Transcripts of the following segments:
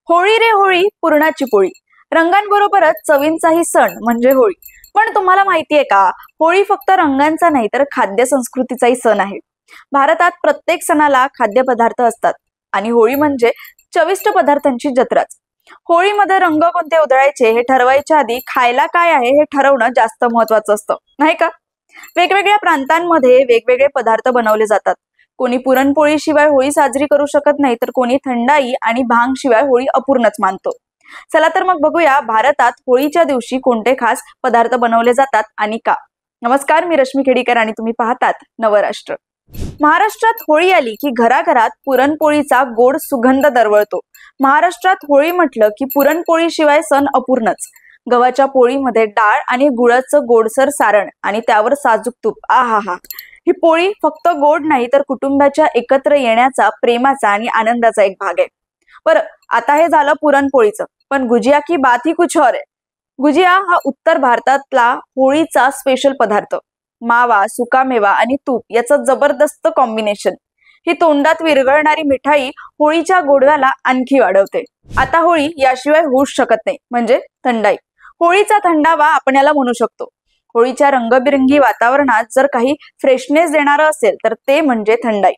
होळी रे होळी पुरणाची पोळी, रंगांबरोबरच चवींचाही सण म्हणजे होळी। पण तुम्हाला माहितीये का, होळी फक्त रंगांचा नाही तर खाद्य संस्कृतीचाही सण आहे। भारतात प्रत्येक सणाला खाद्यपदार्थ असतात आणि होळी म्हणजे चविष्ट पदार्थांची जत्राच। होळीमध्ये रंग कोणते उधळायचे हे ठरवायच्या आधी खायला काय आहे हे ठरवणं जास्त महत्वाचं असतं, नाही का? वेगवेगळ्या प्रांतांमध्ये वेगवेगळे पदार्थ बनवले जातात। कोणी पुरणपोळी शिवाय होळी साजरी करू शकत नाही, तर कोणी थंडाई आणि भांग शिवाय होळी अपूर्णच मानतो। चला तर मग बघूया भारतात होळीच्या दिवशी कोणते खास पदार्थ बनवले जातात आणि का। नमस्कार, मी रश्मी खेडीकर आणि तुम्ही पाहतात नवराष्ट्र। महाराष्ट्रात होळी आली की घराघरात पुरणपोळीचा गोड सुगंध दरवळतो। महाराष्ट्रात होळी म्हटलं की पुरणपोळी शिवाय सण अपूर्णच। गव्हाच्या पोळीमध्ये डाळ आणि गुळाचं गोडसर सारण आणि त्यावर साजूक तूप, आहा। ही पोळी फक्त गोड नाही तर कुटुंबाच्या एकत्र येण्याचा, प्रेमाचा आणि आनंदाचा एक भाग आहे। बरं, आता हे झालं पुरणपोळीचं, पण गुजिया की बात ही कुछ और है। गुजिया हा उत्तर भारतातला होळीचा स्पेशल पदार्थ। मावा, सुकामेवा आणि तूप याचं जबरदस्त कॉम्बिनेशन। ही तोंडात विरघळणारी मिठाई होळीच्या गोडव्याला आणखी वाढवते। आता होळी याशिवाय होऊच शकत नाही, म्हणजे थंडाई। होळीचा थंडावा आपण याला म्हणू शकतो। होळीच्या रंगबिरंगी वातावरणात जर काही फ्रेशनेस देणारं असेल तर ते म्हणजे थंडाई।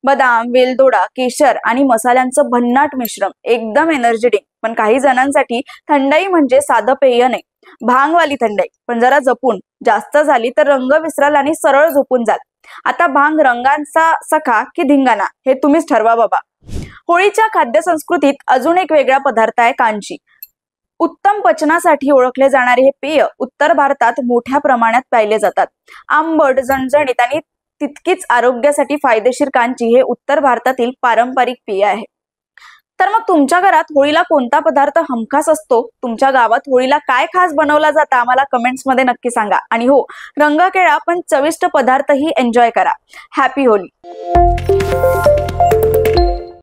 बदाम, वेलदोडा, केशर आणि मसाल्यांचं भन्नाट मिश्रण, एकदम एनर्जेटिक। पण काही जणांसाठी थंडाई म्हणजे साधं पेय नाही, भांगवाली थंडाई, पण जरा जपून। जास्त झाली तर रंग विसराल आणि सरळ झोपून जाल। आता भांग रंगांचा सखा की धिंगाणा हे तुम्हीच ठरवा बाबा। होळीच्या खाद्य संस्कृतीत अजून एक वेगळा पदार्थ आहे कांची। उत्तम पचनासाठी ओळखले जाणारे हे पेय उत्तर भारतात मोठ्या प्रमाणात प्यायले जातात। आंबट, झणझणीत आणि तितकीच आरोग्यासाठी फायदेशीर कांची हे उत्तर भारतातील पारंपरिक पेय आहे। तर मग तुमच्या घरात होळीला कोणता पदार्थ हमखास असतो? तुमच्या गावात होळीला काय खास बनवलं जातं? आम्हाला कमेंट्स मध्ये नक्की सांगा। आणि हो, रंग खेळा पण चविष्ट पदार्थही एन्जॉय करा। Happy Holy.